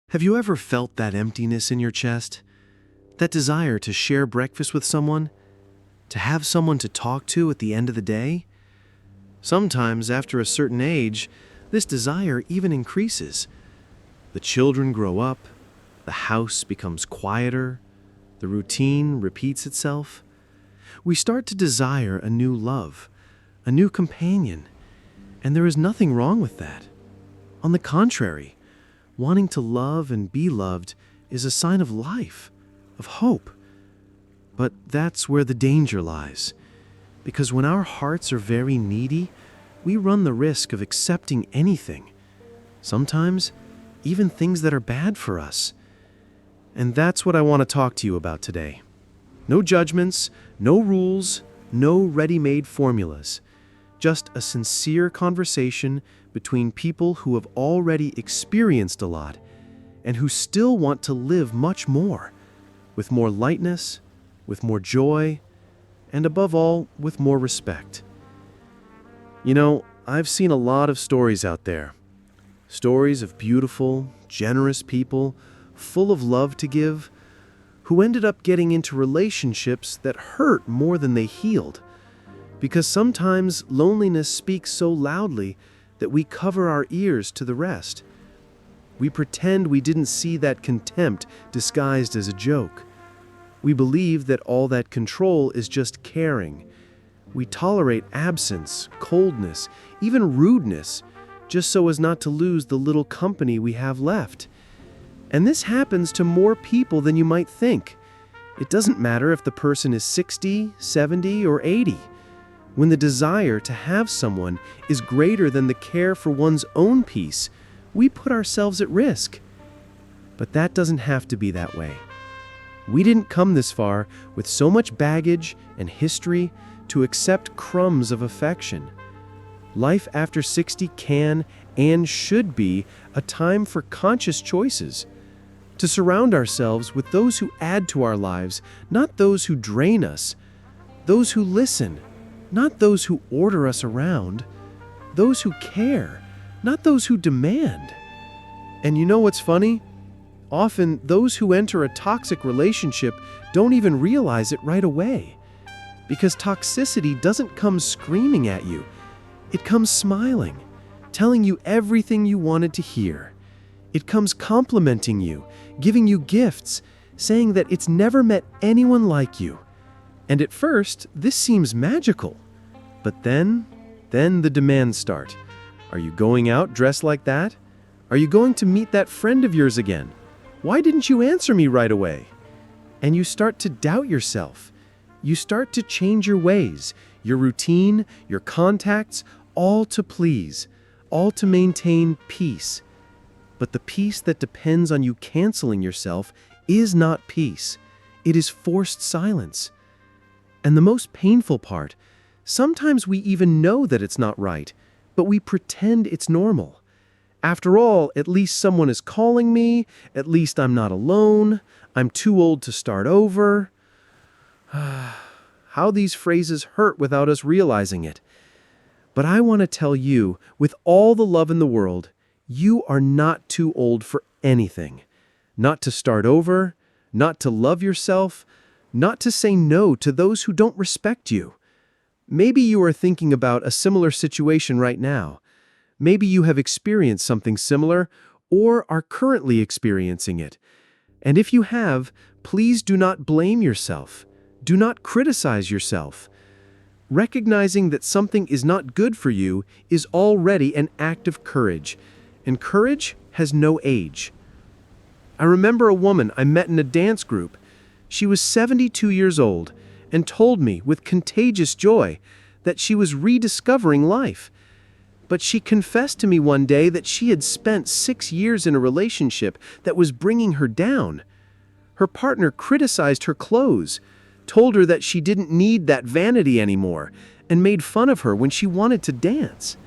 Have you ever felt that emptiness in your chest? That desire to share breakfast with someone? To have someone to talk to at the end of the day? Sometimes, after a certain age, this desire even increases. The children grow up, the house becomes quieter, the routine repeats itself. We start to desire a new love, a new companion, and there is nothing wrong with that. On the contrary, wanting to love and be loved is a sign of life, of hope. But that's where the danger lies, because when our hearts are very needy, we run the risk of accepting anything, sometimes even things that are bad for us. And that's what I want to talk to you about today. No judgments, no rules, no ready-made formulas. Just a sincere conversation between people who have already experienced a lot and who still want to live much more, with more lightness, with more joy, and above all, with more respect. You know, I've seen a lot of stories out there. Stories of beautiful, generous people, full of love to give, who ended up getting into relationships that hurt more than they healed. Because sometimes loneliness speaks so loudly that we cover our ears to the rest. We pretend we didn't see that contempt disguised as a joke. We believe that all that control is just caring. We tolerate absence, coldness, even rudeness, just so as not to lose the little company we have left. And this happens to more people than you might think. It doesn't matter if the person is 60, 70, or 80. When the desire to have someone is greater than the care for one's own peace, we put ourselves at risk. But that doesn't have to be that way. We didn't come this far with so much baggage and history to accept crumbs of affection. Life after 60 can and should be a time for conscious choices, to surround ourselves with those who add to our lives, not those who drain us, those who listen, not those who order us around, those who care, not those who demand. And you know what's funny? Often, those who enter a toxic relationship don't even realize it right away. Because toxicity doesn't come screaming at you. It comes smiling, telling you everything you wanted to hear. It comes complimenting you, giving you gifts, saying that it's never met anyone like you. And at first, this seems magical. But then the demands start. Are you going out dressed like that? Are you going to meet that friend of yours again? Why didn't you answer me right away? And you start to doubt yourself. You start to change your ways, your routine, your contacts, all to please, all to maintain peace. But the peace that depends on you canceling yourself is not peace. It is forced silence. And the most painful part, sometimes we even know that it's not right, but we pretend it's normal. After all, at least someone is calling me, at least I'm not alone, I'm too old to start over. How these phrases hurt without us realizing it. But I want to tell you, with all the love in the world, you are not too old for anything. Not to start over, not to love yourself, not to say no to those who don't respect you. Maybe you are thinking about a similar situation right now. Maybe you have experienced something similar or are currently experiencing it. And if you have, please do not blame yourself. Do not criticize yourself. Recognizing that something is not good for you is already an act of courage, and courage has no age. I remember a woman I met in a dance group. She was 72 years old and told me with contagious joy that she was rediscovering life. But she confessed to me one day that she had spent 6 years in a relationship that was bringing her down. Her partner criticized her clothes, told her that she didn't need that vanity anymore, and made fun of her when she wanted to dance.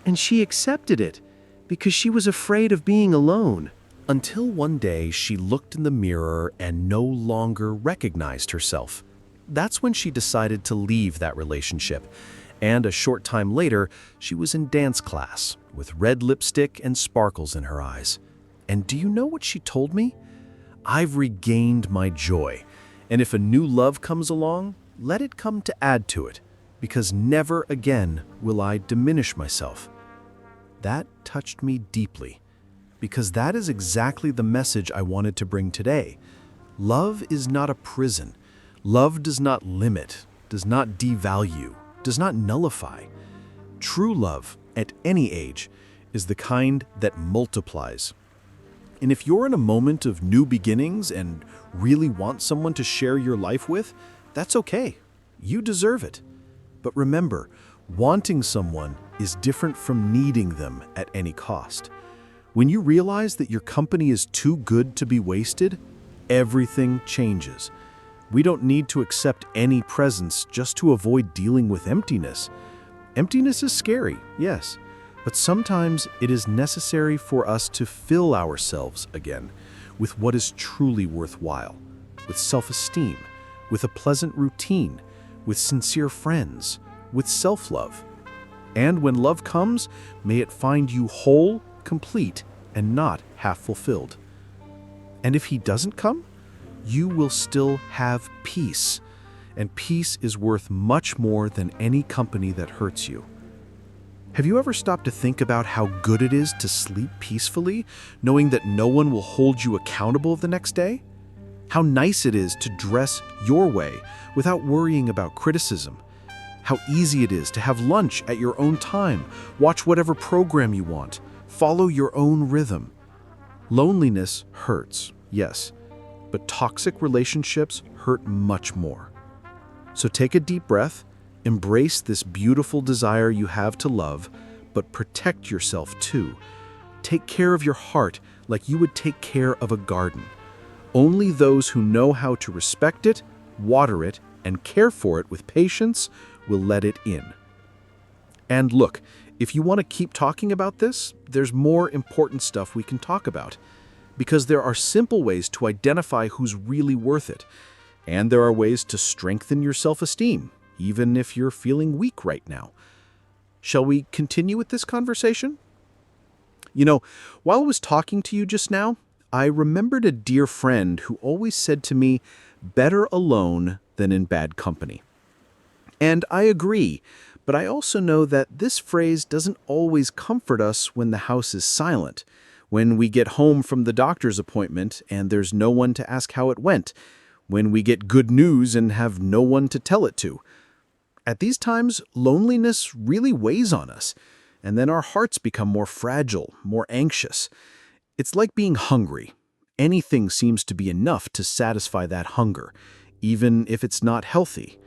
And she accepted it because she was afraid of being alone. Until one day she looked in the mirror and no longer recognized herself. That's when she decided to leave that relationship. And a short time later, she was in dance class with red lipstick and sparkles in her eyes. And do you know what she told me? I've regained my joy. And if a new love comes along, let it come to add to it, because never again will I diminish myself. That touched me deeply, because that is exactly the message I wanted to bring today. Love is not a prison. Love does not limit, does not devalue, does not nullify. True love, at any age, is the kind that multiplies. And if you're in a moment of new beginnings and really want someone to share your life with, that's okay. You deserve it. But remember, wanting someone is different from needing them at any cost. When you realize that your company is too good to be wasted, everything changes. We don't need to accept any presence just to avoid dealing with emptiness. Emptiness is scary, yes, but sometimes it is necessary for us to fill ourselves again with what is truly worthwhile, with self-esteem, with a pleasant routine, with sincere friends, with self-love. And when love comes, may it find you whole, complete, and not half-fulfilled. And if he doesn't come, you will still have peace. And peace is worth much more than any company that hurts you. Have you ever stopped to think about how good it is to sleep peacefully, knowing that no one will hold you accountable the next day? How nice it is to dress your way without worrying about criticism. How easy it is to have lunch at your own time, watch whatever program you want, follow your own rhythm. Loneliness hurts, yes, but toxic relationships hurt much more. So take a deep breath, embrace this beautiful desire you have to love, but protect yourself too. Take care of your heart like you would take care of a garden. Only those who know how to respect it, water it, and care for it with patience will let it in. And look, if you want to keep talking about this, there's more important stuff we can talk about, because there are simple ways to identify who's really worth it. And there are ways to strengthen your self-esteem, even if you're feeling weak right now. Shall we continue with this conversation? You know, while I was talking to you just now, I remembered a dear friend who always said to me, "Better alone than in bad company." And I agree, but I also know that this phrase doesn't always comfort us when the house is silent, when we get home from the doctor's appointment and there's no one to ask how it went, when we get good news and have no one to tell it to. At these times, loneliness really weighs on us, and then our hearts become more fragile, more anxious. It's like being hungry. Anything seems to be enough to satisfy that hunger, even if it's not healthy.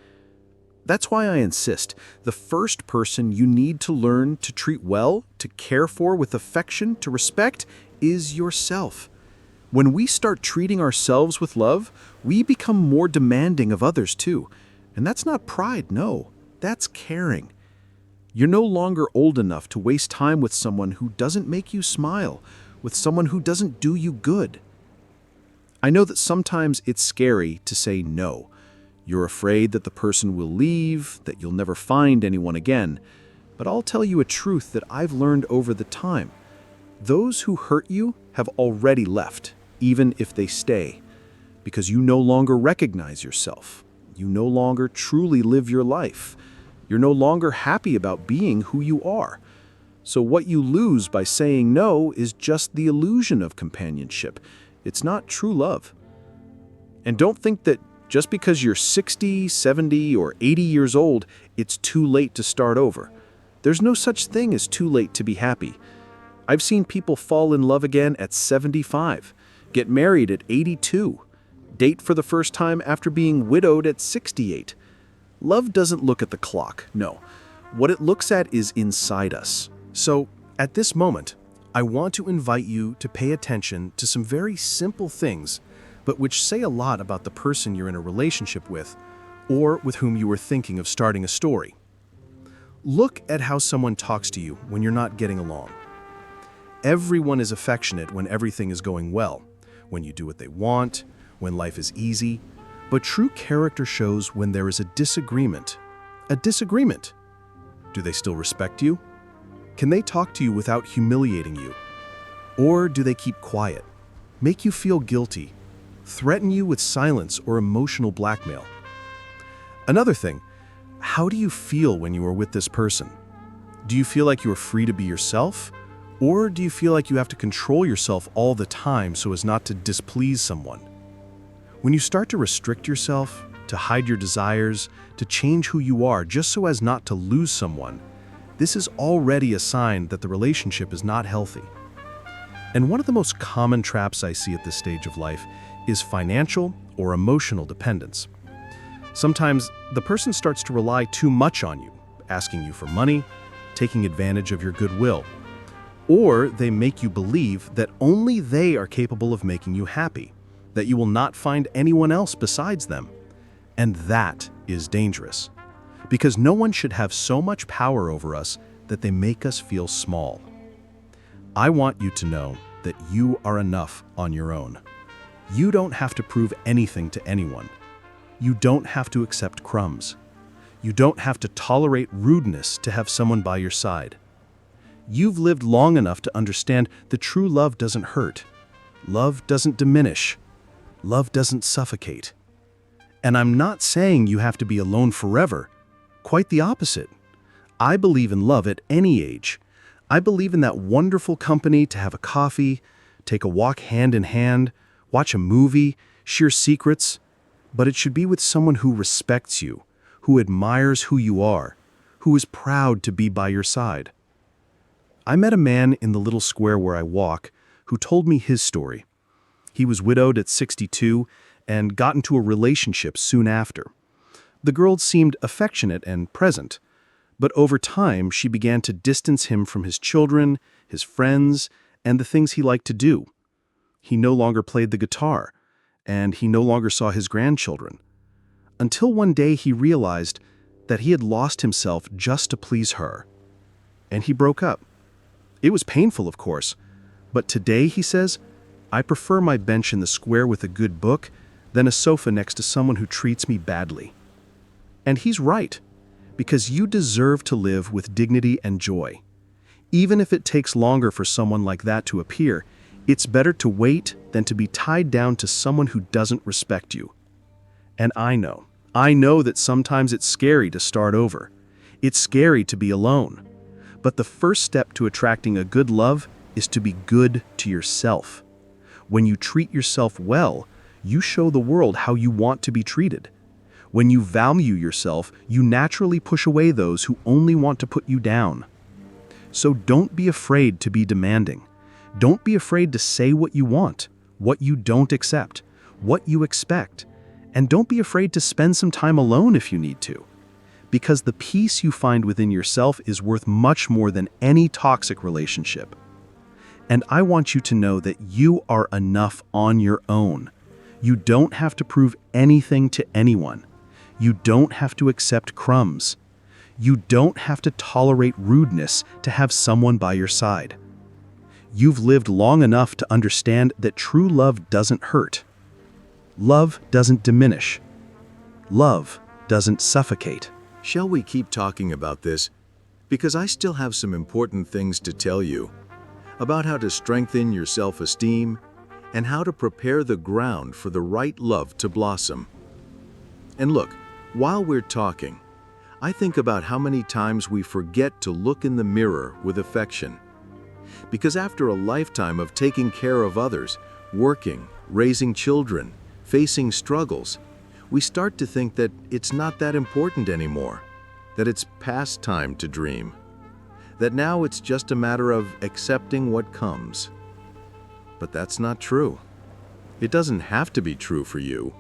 That's why I insist, the first person you need to learn to treat well, to care for with affection, to respect, is yourself. When we start treating ourselves with love, we become more demanding of others too. And that's not pride, no. That's caring. You're no longer old enough to waste time with someone who doesn't make you smile, with someone who doesn't do you good. I know that sometimes it's scary to say no. You're afraid that the person will leave, that you'll never find anyone again. But I'll tell you a truth that I've learned over the time. Those who hurt you have already left, even if they stay, because you no longer recognize yourself. You no longer truly live your life. You're no longer happy about being who you are. So what you lose by saying no is just the illusion of companionship. It's not true love. And don't think that just because you're 60, 70, or 80 years old, it's too late to start over. There's no such thing as too late to be happy. I've seen people fall in love again at 75, get married at 82, date for the first time after being widowed at 68. Love doesn't look at the clock, no. What it looks at is inside us. So, at this moment, I want to invite you to pay attention to some very simple things, but which say a lot about the person you're in a relationship with, or with whom you were thinking of starting a story. Look at how someone talks to you when you're not getting along. Everyone is affectionate when everything is going well, when you do what they want, when life is easy, but true character shows when there is a disagreement. A disagreement. Do they still respect you? Can they talk to you without humiliating you? Or do they keep quiet, make you feel guilty, threaten you with silence or emotional blackmail? Another thing, how do you feel when you are with this person? Do you feel like you are free to be yourself? Or do you feel like you have to control yourself all the time so as not to displease someone? When you start to restrict yourself, to hide your desires, to change who you are just so as not to lose someone, this is already a sign that the relationship is not healthy. And one of the most common traps I see at this stage of life is financial or emotional dependence. Sometimes the person starts to rely too much on you, asking you for money, taking advantage of your goodwill. Or they make you believe that only they are capable of making you happy, that you will not find anyone else besides them. And that is dangerous, because no one should have so much power over us that they make us feel small. I want you to know that you are enough on your own. You don't have to prove anything to anyone. You don't have to accept crumbs. You don't have to tolerate rudeness to have someone by your side. You've lived long enough to understand that true love doesn't hurt. Love doesn't diminish. Love doesn't suffocate. And I'm not saying you have to be alone forever. Quite the opposite. I believe in love at any age. I believe in that wonderful company to have a coffee, take a walk hand in hand, watch a movie, share secrets. But it should be with someone who respects you, who admires who you are, who is proud to be by your side. I met a man in the little square where I walk who told me his story. He was widowed at 62 and got into a relationship soon after. The girl seemed affectionate and present, but over time she began to distance him from his children, his friends, and the things he liked to do. He no longer played the guitar, and he no longer saw his grandchildren. Until one day he realized that he had lost himself just to please her. And he broke up. It was painful, of course, but today, he says, I prefer my bench in the square with a good book than a sofa next to someone who treats me badly. And he's right, because you deserve to live with dignity and joy. Even if it takes longer for someone like that to appear, it's better to wait than to be tied down to someone who doesn't respect you. And I know that sometimes it's scary to start over. It's scary to be alone. But the first step to attracting a good love is to be good to yourself. When you treat yourself well, you show the world how you want to be treated. When you value yourself, you naturally push away those who only want to put you down. So don't be afraid to be demanding. Don't be afraid to say what you want, what you don't accept, what you expect. And don't be afraid to spend some time alone if you need to. Because the peace you find within yourself is worth much more than any toxic relationship. And I want you to know that you are enough on your own. You don't have to prove anything to anyone. You don't have to accept crumbs. You don't have to tolerate rudeness to have someone by your side. You've lived long enough to understand that true love doesn't hurt. Love doesn't diminish. Love doesn't suffocate. Shall we keep talking about this? Because I still have some important things to tell you about how to strengthen your self-esteem and how to prepare the ground for the right love to blossom. And look, while we're talking, I think about how many times we forget to look in the mirror with affection. Because after a lifetime of taking care of others, working, raising children, facing struggles, we start to think that it's not that important anymore, that it's past time to dream, that now it's just a matter of accepting what comes. But that's not true. It doesn't have to be true for you.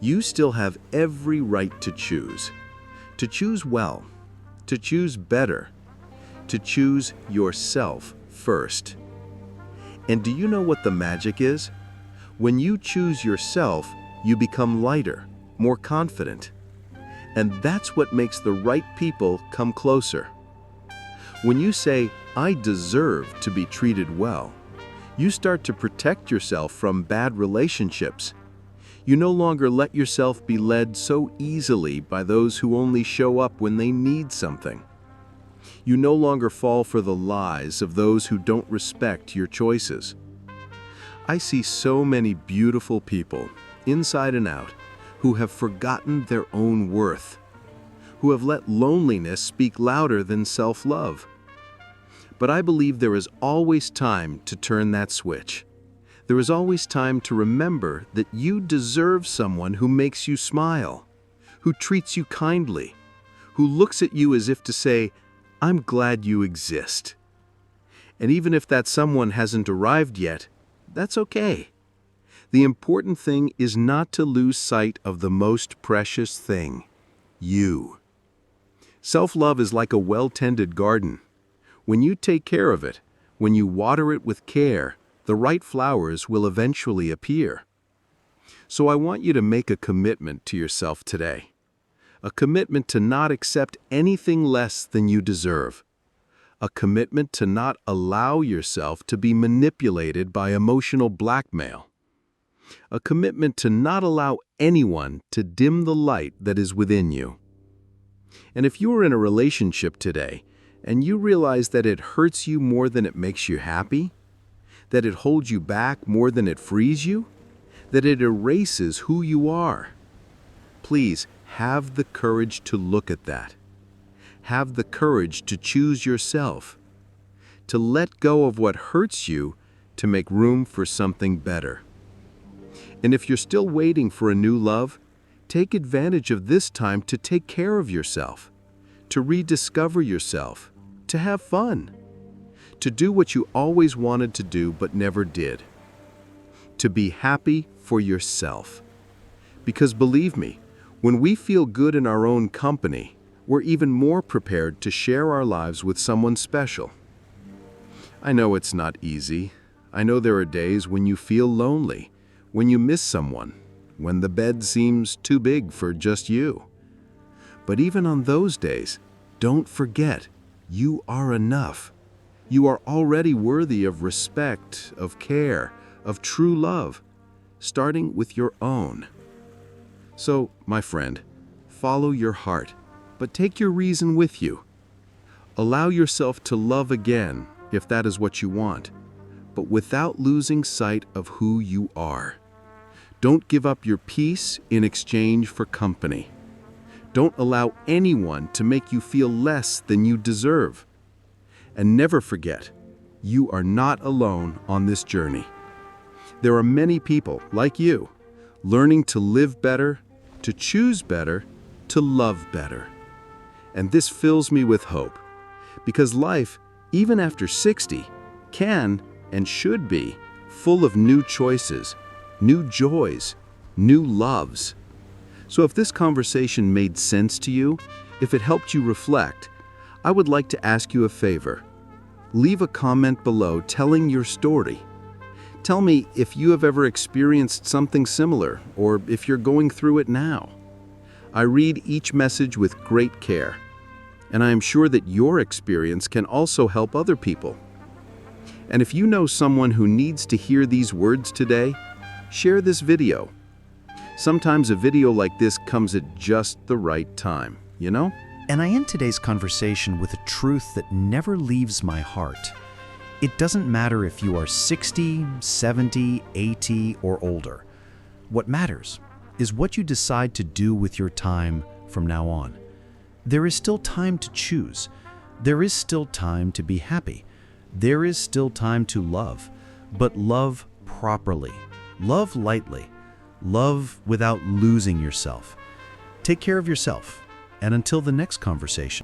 You still have every right to choose well, to choose better, to choose yourself first. And do you know what the magic is? When you choose yourself, you become lighter, more confident. And that's what makes the right people come closer. When you say, I deserve to be treated well, you start to protect yourself from bad relationships. You no longer let yourself be led so easily by those who only show up when they need something. You no longer fall for the lies of those who don't respect your choices. I see so many beautiful people, inside and out, who have forgotten their own worth, who have let loneliness speak louder than self-love. But I believe there is always time to turn that switch. There is always time to remember that you deserve someone who makes you smile, who treats you kindly, who looks at you as if to say, "I'm glad you exist." And even if that someone hasn't arrived yet, that's okay. The important thing is not to lose sight of the most precious thing, you. Self-love is like a well-tended garden. When you take care of it, when you water it with care, the right flowers will eventually appear. So I want you to make a commitment to yourself today. A commitment to not accept anything less than you deserve. A commitment to not allow yourself to be manipulated by emotional blackmail. A commitment to not allow anyone to dim the light that is within you. And if you are in a relationship today, and you realize that it hurts you more than it makes you happy, that it holds you back more than it frees you, that it erases who you are, please have the courage to look at that. Have the courage to choose yourself, to let go of what hurts you to make room for something better. And if you're still waiting for a new love, take advantage of this time to take care of yourself, to rediscover yourself, to have fun, to do what you always wanted to do but never did, to be happy for yourself. Because believe me, when we feel good in our own company, we're even more prepared to share our lives with someone special. I know it's not easy. I know there are days when you feel lonely, when you miss someone, when the bed seems too big for just you. But even on those days, don't forget, you are enough. You are already worthy of respect, of care, of true love, starting with your own. So, my friend, follow your heart, but take your reason with you. Allow yourself to love again, if that is what you want, but without losing sight of who you are. Don't give up your peace in exchange for company. Don't allow anyone to make you feel less than you deserve. And never forget, you are not alone on this journey. There are many people like you, learning to live better, to choose better, to love better. And this fills me with hope, because life, even after 60, can and should be full of new choices, new joys, new loves. So if this conversation made sense to you, if it helped you reflect, I would like to ask you a favor. Leave a comment below telling your story. Tell me if you have ever experienced something similar, or if you're going through it now. I read each message with great care, and I am sure that your experience can also help other people. And if you know someone who needs to hear these words today, share this video. Sometimes a video like this comes at just the right time, you know? And I end today's conversation with a truth that never leaves my heart. It doesn't matter if you are 60, 70, 80, or older. What matters is what you decide to do with your time from now on. There is still time to choose. There is still time to be happy. There is still time to love, but love properly. Love lightly. Love without losing yourself. Take care of yourself, and until the next conversation.